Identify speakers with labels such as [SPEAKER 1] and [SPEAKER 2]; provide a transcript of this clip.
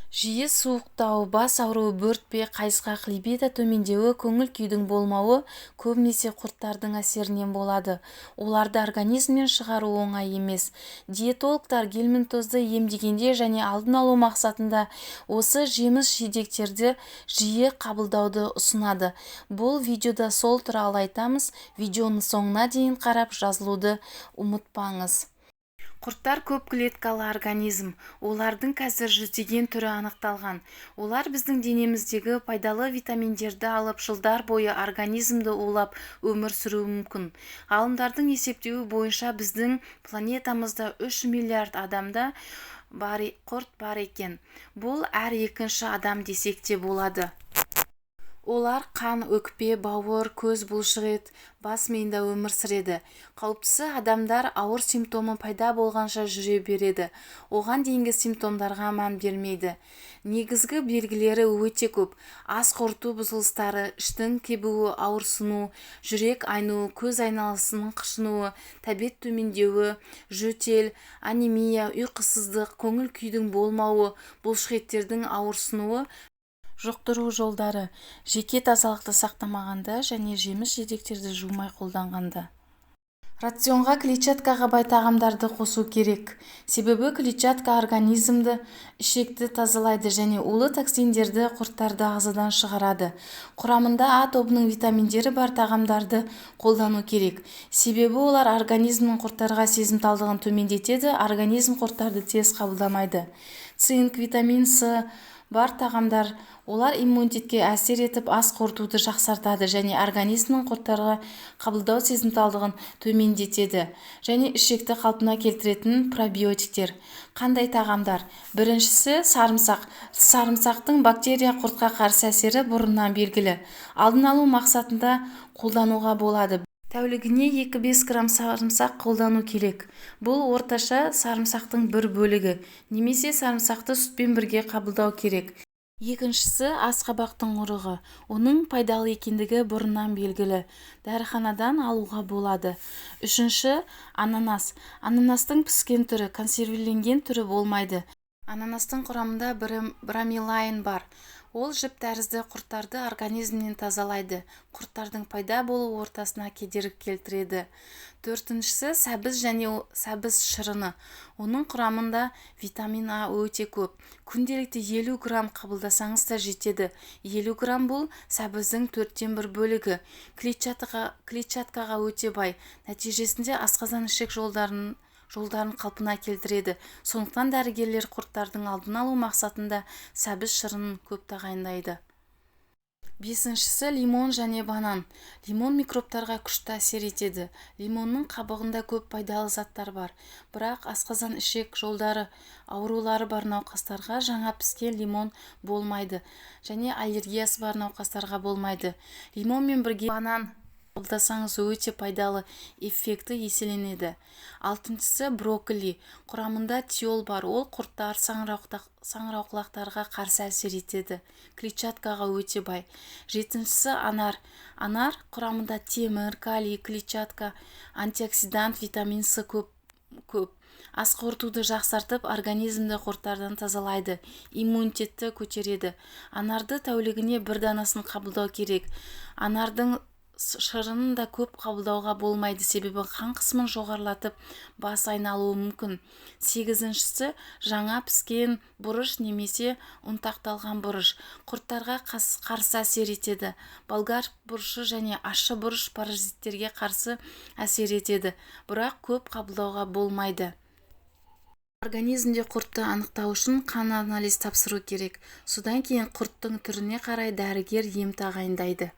[SPEAKER 1] Жиі суықтау, бас ауруы, бөртпе, қайысқақ, либидо төмендеуі, көңіл-күйдің болмауы көбінесе құрттардың әсерінен болады. Оларды организмнен шығару оңай емес. Диетологтар гельминтозды емдегенде және алдын алу мақсатында осы жеміс-жидектерді жиі қабылдауды ұсынады. Бұл видеода сол туралы айтамыз. Видеоны соңына дейін қарап жазылуды ұмытпаңыз. Құрттар көп клеткалы организм. Олардың қазір жүздеген түрі анықталған. Олар біздің денеміздегі пайдалы витаминдерді алып, жылдар бойы организмді улап өмір сүруі мүмкін. Ғалымдардың есептеуі бойынша біздің планетамызда 3 миллиард адамда құрт бар екен. Бұл әр екінші адам десек те болады. Олар қан, өкпе, бауыр, көз, бұлшықет, бас миында өмір сүреді. Қауіптісі адамдар ауыр симптомы пайда болғанша жүре береді. Оған дейінгі симптомдарға мән бермейді. Негізгі белгілері өте көп. Ас қорыту бұзылыстары, іштің кебуі, ауырсыну, жүрек айнуы, көз айналасының қышынуы, тәбет төмендеуі, жөтел, анемия, ұйқысыздық, көңіл күйдің болмауы, бұлшықеттердің ауырсынуы, жұқтыру жолдары, жеке тазалықты сақтамағанда және жеміс-жидектерді жумай қолданғанда. Рационға клетчаткаға бай тағамдарды қосу керек. Себебі клетчатка организмді, ішекті тазалайды және улы токсиндерді, құрттарды ағзадан шығарады. Құрамында А тобының витаминдері бар тағамдарды қолдану керек. Себебі олар организмнің құрттарға сезімталдығын төмендетеді, организм құрттарды тез қабылдамайды. Цинк, витамин С бар тағамдар, олар иммунитетке әсер етіп, ас қорытуды жақсартады және организмнің құрттарға қабылдау сезімталдығын төмендетеді және ішекті қалпына келтіретін пробиотиктер. Қандай тағамдар? Біріншісі сарымсақ. Сарымсақтың бактерия құртқа қарсы әсері бұрыннан белгілі. Алдын алу мақсатында қолдануға болады. Тәулігіне 2-5 грамм сарымсақ қолдану керек. Бұл орташа сарымсақтың бір бөлігі. Немесе сарымсақты сүтпен бірге қабылдау керек. Екіншісі асқабақтың ұрығы. Оның пайдалы екендігі бұрыннан белгілі. Дәріханадан алуға болады. Үшінші ананас. Ананастың піскен түрі, консервіленген түрі болмайды. Ананастың құрамында бромелайн бар. Ол жіп тәрізді құрттарды организмнен тазалайды. Құрттардың пайда болу ортасына кедергі келтіреді. Төртіншісі сәбіз және сәбіз шырыны. Оның құрамында витамин А өте көп. Күнделікті 50 грамм қабылдасаңыз да жетеді. 50 грамм бұл сәбіздің 1/4 бөлігі. Клетчаткаға өте бай. Нәтижесінде асқазан ішек жолдарын қалпына келтіреді. Сондықтан дәрігерлер құрттардың алдын алу мақсатында сәбіз шырынын көп тағайындайды. Бесіншісі лимон және банан. Лимон микробтарға күшті әсер етеді. Лимонның қабығында көп пайдалы заттар бар. Бірақ асқазан ішек жолдары аурулары бар науқастарға жаңа піскен лимон болмайды. Және аллергиясы бар науқастарға болмайды. Лимонмен бірге банан қабылдасаңыз өте пайдалы эффекті еселенеді. Алтыншысы брокколи. Құрамында тиол бар. Ол құрттар, саңырауқұлақтарға қарсы әсер етеді. Клетчаткаға өте бай. Жетіншісі анар. Анар құрамында темір, калий, клетчатка, антиоксидант, витамин С көп. Ас қорытуды жақсартып, организмді құрттардан тазалайды, иммунитетті көтереді. Анарды тәулігіне 1 данасын қабылдау керек. Анардың шырынын да көп қабылдауға болмайды, себебі қан қысымын жоғарылатып, бас айналуы мүмкін. Сегізіншісі жаңа піскен бұрыш немесе ұнтақталған бұрыш. Құрттарға қарсы әсер етеді. Болгар бұрышы және ащы бұрыш паразиттерге қарсы әсер етеді, бірақ көп қабылдауға болмайды. Организмде құртты анықтау үшін қан анализ тапсыру керек. Содан кейін құрттың түріне қарай дәрігер ем тағайындайды.